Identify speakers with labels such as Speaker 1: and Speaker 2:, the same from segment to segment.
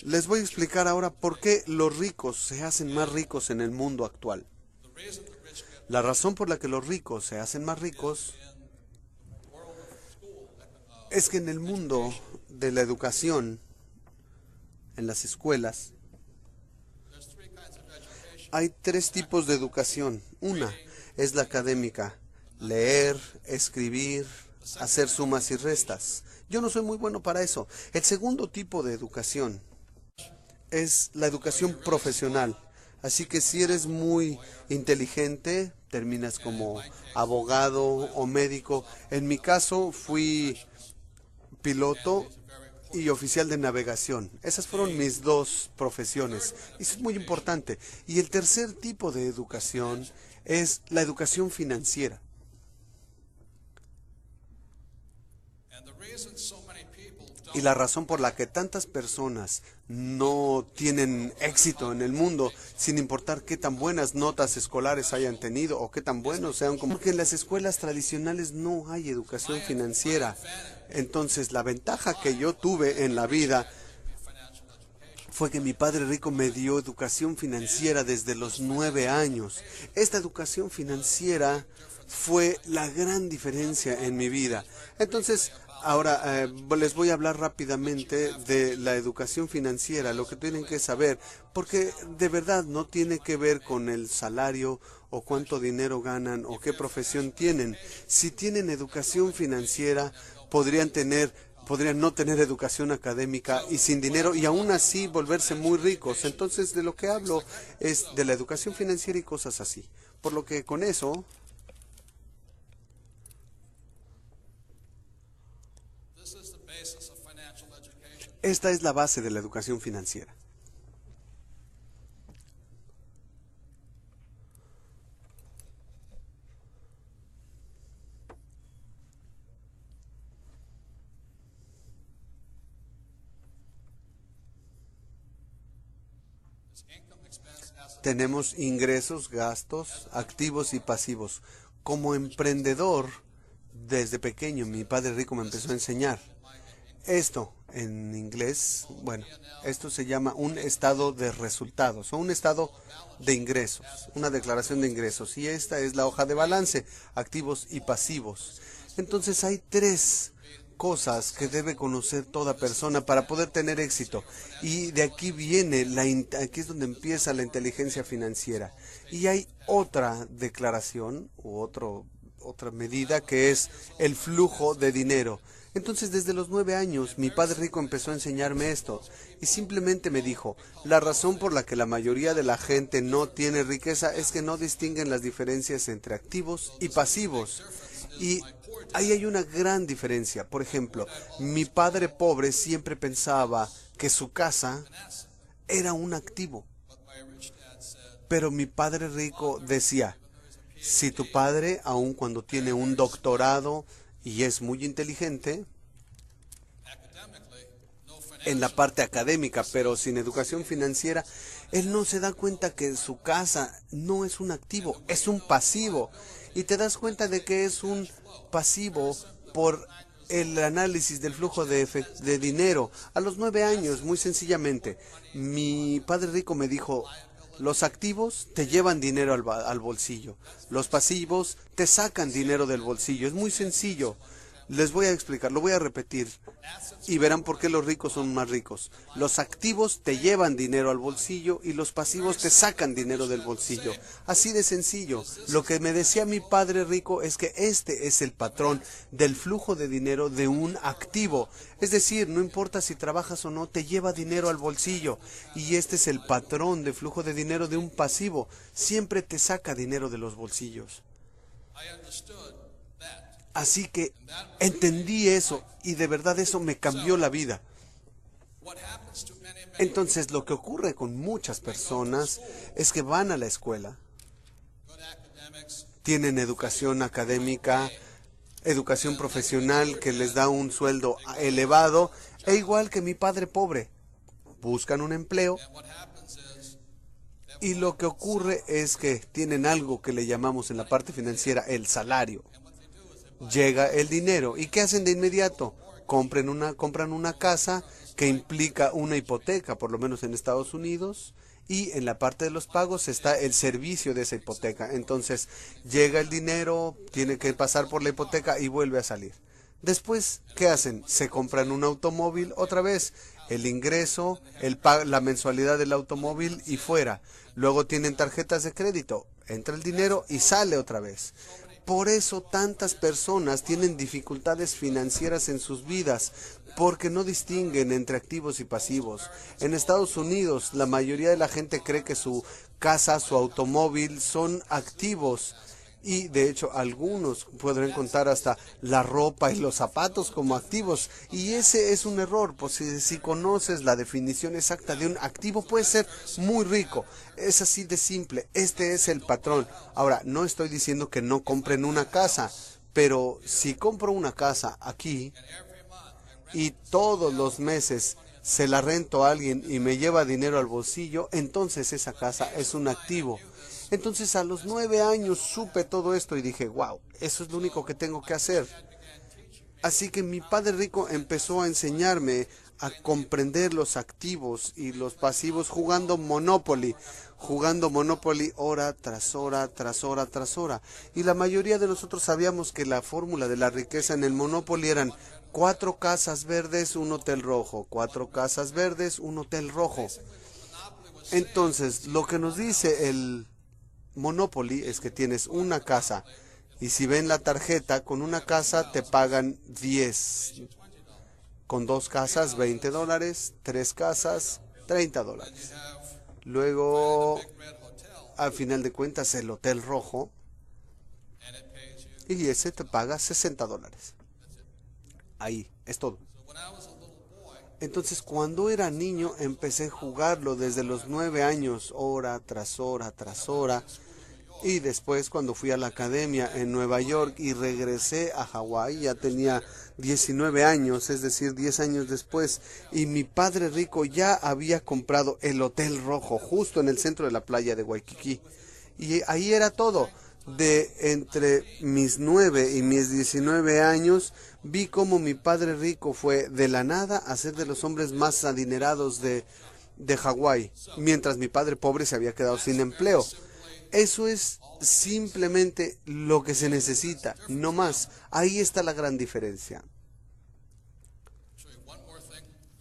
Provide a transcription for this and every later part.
Speaker 1: Les voy a explicar ahora por qué los ricos se hacen más ricos en el mundo actual. La razón por la que los ricos se hacen más ricos es que en el mundo de la educación, en las escuelas, hay tres tipos de educación. Una es la académica: leer, escribir, hacer sumas y restas. Yo no soy muy bueno para eso. El segundo tipo de educación es la educación profesional. Así que si eres muy inteligente, terminas como abogado o médico. En mi caso fui piloto y oficial de navegación. Esas fueron mis dos profesiones. Y eso es muy importante. Y el tercer tipo de educación es la educación financiera. Y la razón por la que tantas personas no tienen éxito en el mundo, sin importar qué tan buenas notas escolares hayan tenido o qué tan buenos sean, como porque en las escuelas tradicionales no hay educación financiera. Entonces, la ventaja que yo tuve en la vida fue que mi padre rico me dio educación financiera desde los 9 años. Esta educación financiera fue la gran diferencia en mi vida. Entonces, ahora les voy a hablar rápidamente de la educación financiera, lo que tienen que saber, porque de verdad no tiene que ver con el salario o cuánto dinero ganan o qué profesión tienen. Si tienen educación financiera, podrían no tener educación académica y sin dinero y aún así volverse muy ricos. Entonces, de lo que hablo es de la educación financiera y cosas así. Por lo que con eso, esta es la base de la educación financiera. Tenemos ingresos, gastos, activos y pasivos. Como emprendedor, desde pequeño, mi padre rico me empezó a enseñar. Esto, en inglés, bueno, esto se llama un estado de resultados o un estado de ingresos, una declaración de ingresos. Y esta es la hoja de balance, activos y pasivos. Entonces hay tres cosas que debe conocer toda persona para poder tener éxito. Y de aquí viene, aquí es donde empieza la inteligencia financiera. Y hay otra declaración u otra medida que es el flujo de dinero. Entonces, desde los 9 años, mi padre rico empezó a enseñarme esto y simplemente me dijo: la razón por la que la mayoría de la gente no tiene riqueza es que no distinguen las diferencias entre activos y pasivos. Y ahí hay una gran diferencia. Por ejemplo, mi padre pobre siempre pensaba que su casa era un activo, pero mi padre rico decía: si tu padre, aun cuando tiene un doctorado y es muy inteligente en la parte académica, pero sin educación financiera, él no se da cuenta que su casa no es un activo, es un pasivo. Y te das cuenta de que es un pasivo por el análisis del flujo de dinero. A los 9 años, muy sencillamente, mi padre rico me dijo: los activos te llevan dinero al bolsillo, los pasivos te sacan dinero del bolsillo. Es muy sencillo. Les voy a explicar, lo voy a repetir y verán por qué los ricos son más ricos. Los activos te llevan dinero al bolsillo y los pasivos te sacan dinero del bolsillo. Así de sencillo. Lo que me decía mi padre rico es que este es el patrón del flujo de dinero de un activo. Es decir, no importa si trabajas o no, te lleva dinero al bolsillo. Y este es el patrón de flujo de dinero de un pasivo. Siempre te saca dinero de los bolsillos. Así que entendí eso y de verdad eso me cambió la vida. Entonces lo que ocurre con muchas personas es que van a la escuela, tienen educación académica, educación profesional que les da un sueldo elevado, e igual que mi padre pobre, buscan un empleo y lo que ocurre es que tienen algo que le llamamos en la parte financiera el salario. Llega el dinero. ¿Y qué hacen de inmediato? compran una casa que implica una hipoteca, por lo menos en Estados Unidos, y en la parte de los pagos está el servicio de esa hipoteca. Entonces llega el dinero, tiene que pasar por la hipoteca y vuelve a salir. Después, ¿qué hacen? Se compran un automóvil otra vez, el ingreso, la mensualidad del automóvil y fuera. Luego tienen tarjetas de crédito, entra el dinero y sale otra vez. Por eso tantas personas tienen dificultades financieras en sus vidas, porque no distinguen entre activos y pasivos. En Estados Unidos, la mayoría de la gente cree que su casa, su automóvil son activos. Y de hecho algunos podrán contar hasta la ropa y los zapatos como activos. Y ese es un error, pues si conoces la definición exacta de un activo, puede ser muy rico. Es así de simple, este es el patrón. Ahora, no estoy diciendo que no compren una casa, pero si compro una casa aquí y todos los meses se la rento a alguien y me lleva dinero al bolsillo, entonces esa casa es un activo. Entonces a los 9 años supe todo esto y dije, wow, eso es lo único que tengo que hacer. Así que mi padre rico empezó a enseñarme a comprender los activos y los pasivos jugando Monopoly hora tras hora, tras hora, tras hora. Y la mayoría de nosotros sabíamos que la fórmula de la riqueza en el Monopoly eran 4 casas verdes, un hotel rojo, 4 casas verdes, un hotel rojo. Entonces, lo que nos dice el Monopoly es que tienes una casa y si ven la tarjeta, con una casa te pagan 10, con 2 casas $20, 3 casas $30. Luego, al final de cuentas, el hotel rojo y ese te paga $60. Ahí, es todo. Entonces, cuando era niño, empecé a jugarlo desde los 9 años, hora tras hora, tras hora. Y después, cuando fui a la academia en Nueva York y regresé a Hawái, ya tenía 19 años, es decir, 10 años después. Y mi padre rico ya había comprado el Hotel Rojo, justo en el centro de la playa de Waikiki. Y ahí era todo. De entre mis 9 y mis 19 años, vi cómo mi padre rico fue de la nada a ser de los hombres más adinerados de Hawái, mientras mi padre pobre se había quedado sin empleo. Eso es simplemente lo que se necesita, no más. Ahí está la gran diferencia.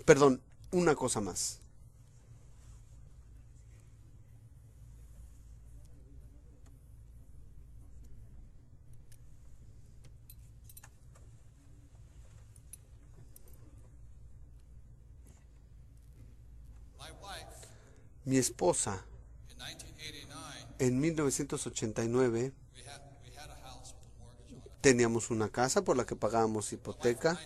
Speaker 1: Perdón, una cosa más. Mi esposa, en 1989, teníamos una casa por la que pagábamos hipoteca,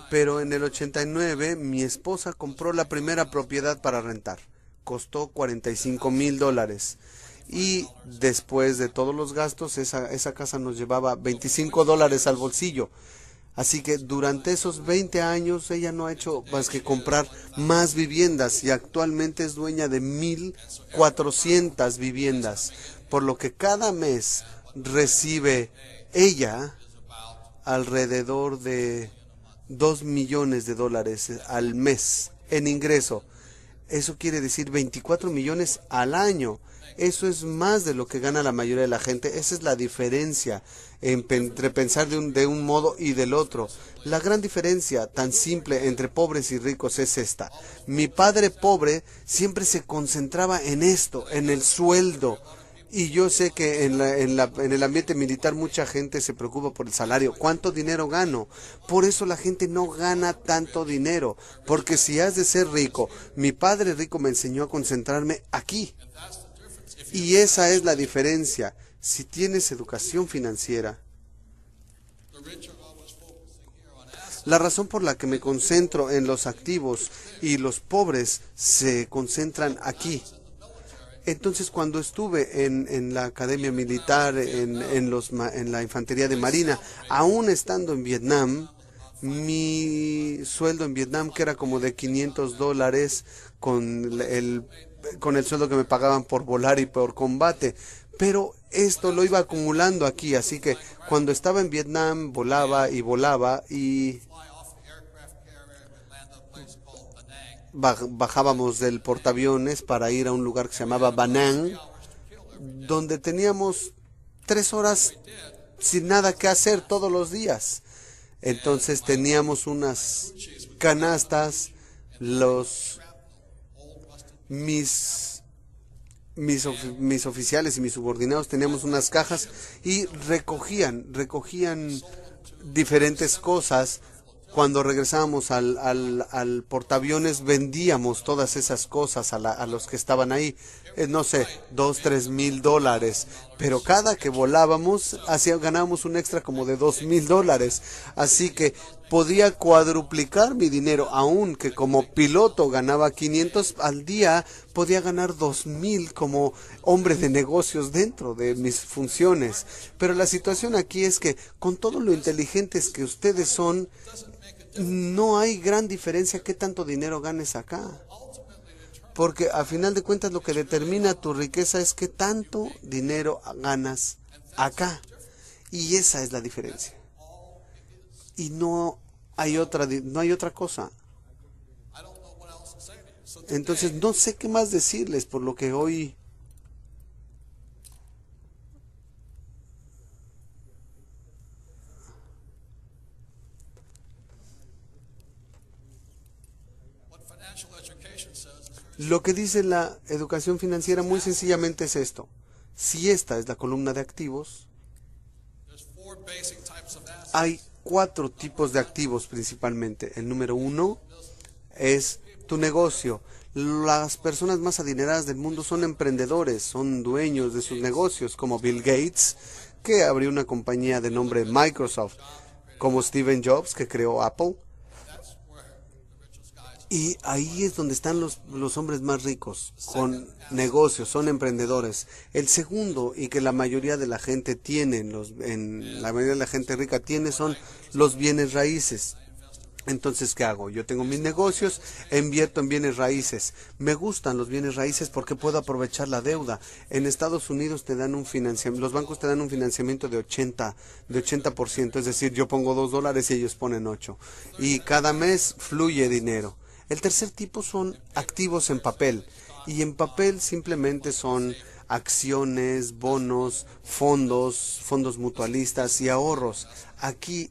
Speaker 1: pero en el 89 mi esposa compró la primera propiedad para rentar. Costó $45,000. Y después de todos los gastos, esa casa nos llevaba $25 al bolsillo. Así que durante esos 20 años ella no ha hecho más que comprar más viviendas y actualmente es dueña de 1,400 viviendas, por lo que cada mes recibe ella alrededor de $2 millones al mes en ingreso. Eso quiere decir 24 millones al año. Eso es más de lo que gana la mayoría de la gente. Esa es la diferencia entre pensar de un modo y del otro. La gran diferencia tan simple entre pobres y ricos es esta. Mi padre pobre siempre se concentraba en esto, en el sueldo. Y yo sé que en el ambiente militar mucha gente se preocupa por el salario. ¿Cuánto dinero gano? Por eso la gente no gana tanto dinero. Porque si has de ser rico, mi padre rico me enseñó a concentrarme aquí. Y esa es la diferencia. Si tienes educación financiera, la razón por la que me concentro en los activos y los pobres se concentran aquí. Entonces, cuando estuve en la academia militar, en la infantería de marina, aún estando en Vietnam, mi sueldo en Vietnam, que era como de $500 con el sueldo que me pagaban por volar y por combate, pero esto lo iba acumulando aquí, así que cuando estaba en Vietnam volaba y bajábamos del portaaviones para ir a un lugar que se llamaba Banán, donde teníamos 3 horas sin nada que hacer todos los días. Entonces teníamos unas canastas, los mis mis oficiales y mis subordinados teníamos unas cajas y recogían diferentes cosas. Cuando regresábamos al portaaviones vendíamos todas esas cosas a los que estaban ahí, no sé, 2, 3 mil dólares, pero cada que volábamos ganábamos un extra como de 2 mil dólares, así que podía cuadruplicar mi dinero, aun que como piloto ganaba 500 al día, podía ganar 2,000 como hombre de negocios dentro de mis funciones. Pero la situación aquí es que con todo lo inteligentes que ustedes son, no hay gran diferencia qué tanto dinero ganes acá. Porque a final de cuentas lo que determina tu riqueza es qué tanto dinero ganas acá. Y esa es la diferencia. Y no hay otra cosa. Entonces no sé qué más decirles por lo que hoy. Lo que dice la educación financiera muy sencillamente es esto. Si esta es la columna de activos, hay 4 tipos de activos principalmente. El número 1 es tu negocio. Las personas más adineradas del mundo son emprendedores, son dueños de sus negocios, como Bill Gates, que abrió una compañía de nombre Microsoft, como Steve Jobs, que creó Apple. Y ahí es donde están los hombres más ricos, con negocios, son emprendedores. El segundo, y que la mayoría de la gente tiene, la mayoría de la gente rica tiene, son los bienes raíces. Entonces, ¿qué hago? Yo tengo mis negocios, invierto en bienes raíces. Me gustan los bienes raíces porque puedo aprovechar la deuda. En Estados Unidos te dan un financiamiento, los bancos te dan un financiamiento de 80%, es decir, yo pongo $2 y ellos ponen 8. Y cada mes fluye dinero. El tercer tipo son activos en papel. Y en papel simplemente son acciones, bonos, fondos mutualistas y ahorros. Aquí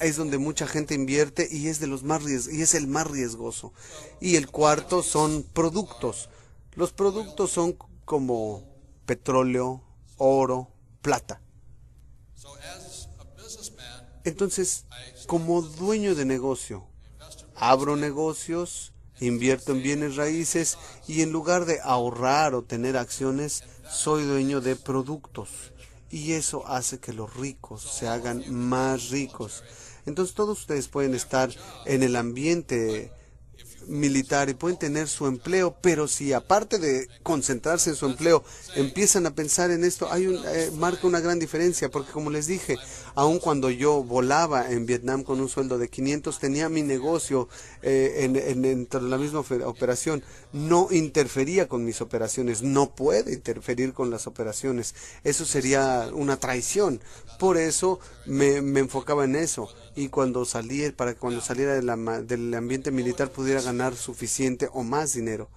Speaker 1: es donde mucha gente invierte y es el más riesgoso. Y el cuarto son productos. Los productos son como petróleo, oro, plata. Entonces, como dueño de negocio, abro negocios, invierto en bienes raíces y en lugar de ahorrar o tener acciones, soy dueño de productos. Y eso hace que los ricos se hagan más ricos. Entonces todos ustedes pueden estar en el ambiente militar y pueden tener su empleo, pero si aparte de concentrarse en su empleo empiezan a pensar en esto, marca una gran diferencia, porque como les dije, aun cuando yo volaba en Vietnam con un sueldo de 500, tenía mi negocio dentro de la misma operación, no interfería con mis operaciones, no puede interferir con las operaciones, eso sería una traición. Por eso me enfocaba en eso, y para que cuando saliera del ambiente militar pudiera ganar suficiente o más dinero.